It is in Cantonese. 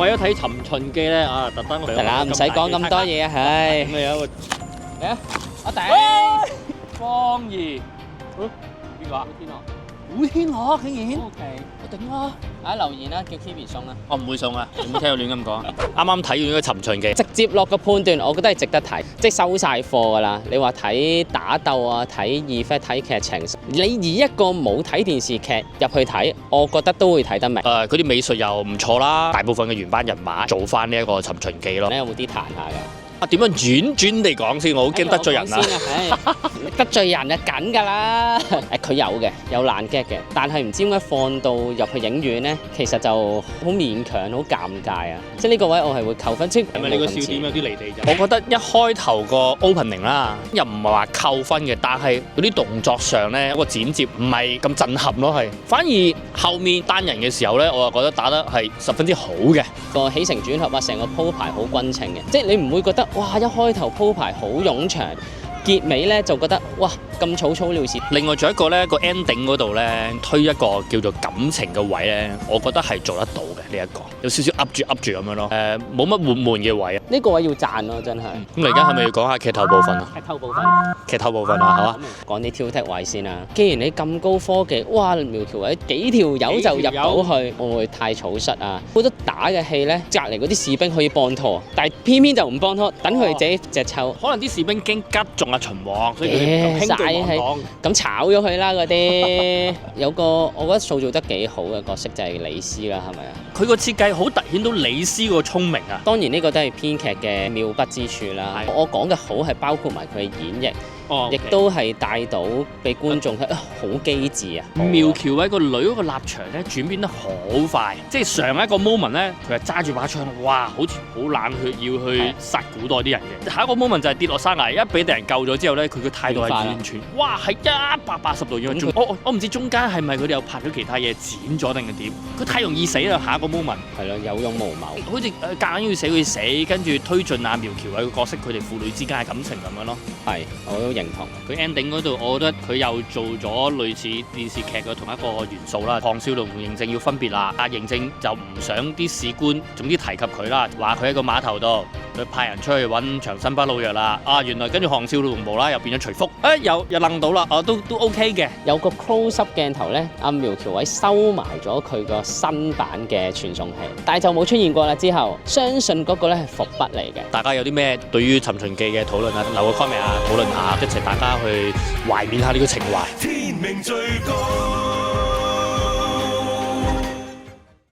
為咗睇《尋秦記》咧啊，特登得啦，唔使講咁多嘢啊，唉。咁有一個嚟啊！我頂。方怡，邊個啊？古天樂竟然 OK，我頂啊！啊留言啦，叫 Kimi 送啦。我唔會送啊！有冇聽我亂咁講？啱啱睇完呢個《尋秦記》，直接落個判斷，我覺得係值得睇，即係收晒貨㗎啦。你話睇打鬥啊，睇 effect，睇劇情，你以一個冇睇電視劇入去睇，我覺得都會睇得明。佢啲美術又唔錯啦，大部分嘅原班人馬做翻呢一個《尋秦記》咯。你有冇啲彈下㗎？啊，點樣婉轉地講先？我好驚得罪人啊！得罪人就緊㗎啦。佢有爛 gag 嘅，但係唔知點解放到入去影院咧，其實就好勉強，好尷尬啊！即係呢個位我係會扣分。即係咪你個笑點有啲離地啫？我覺得一開頭個 opening 啦，又唔係話扣分嘅，但係嗰啲動作上咧，個剪接唔係咁震撼咯，係。反而後面單人嘅時候咧，我就覺得打得係十分之好嘅。個起承轉合啊，成個鋪排好均稱嘅，即係你唔會覺得哇一開頭鋪排好冗長，結尾咧就覺得哇咁草草了事。另外仲有一個咧，個 ending 嗰度咧推一個叫做感情嘅位咧，我覺得係做得到嘅呢一個，有少少噏住咁樣咯。冇乜悶嘅位啊。呢個位要讚咯，真係。咁你而家係咪要講下劇透部分啊？劇透部分。劇透部分啊，係嘛？講啲挑剔位先啦。既然你咁高科技，哇苗條位幾條友就入到去，會唔會太草率啊？好多打嘅戲咧，隔離嗰啲士兵可以幫拖，但係偏偏就唔幫拖，等佢哋自己隻抽。可能啲士兵驚吉中阿秦王，所以佢哋唔輕舉妄講。咁炒咗佢啦嗰啲。有個我覺得塑造得幾好嘅角色就係李斯啦，係咪啊？佢個設計好突顯到李斯個聰明啊！當然呢個都係編劇嘅妙筆之處啦。我講嘅好係包括埋佢嘅演繹。亦都係帶到俾觀眾睇好機智啊！苗僑偉個女嗰個立場咧轉變得好快，即係上一個 moment 咧，佢係揸住把槍，哇，好似好冷血，要去殺古代啲人嘅。下一個 moment 就係跌落山崖，一俾敵人救咗之後咧，佢個態度係完全，哇，係180度轉變。我唔知中間係咪佢哋又拍咗其他嘢剪咗定係點？佢太容易死啦！下一個 moment 係咯，有勇無謀，好似夾硬要死佢死，跟住推進阿苗僑偉個角色，佢哋父女之間嘅感情咁樣咯。係，我都認同。佢 ending 嗰度，我覺得佢又做咗類似電視劇嘅同一個元素啦。項少龍同嬴政要分別啦，阿嬴政就唔想啲史官總之提及佢啦，話佢喺個碼頭度，佢派人出去揾長生不老藥啦。啊，原來跟住項少龍無啦又變咗徐福，又愣到啦，都 OK 嘅。有個 close up 鏡頭咧，阿苗僑偉收埋咗佢個新版嘅傳送器，但係就冇出現過啦。之後相信嗰個咧係伏筆嚟嘅。大家有啲咩對於《尋秦記》嘅討論啊？留個 comment 啊，討論下，一齊大家去懷緬下呢個情懷。天命最高。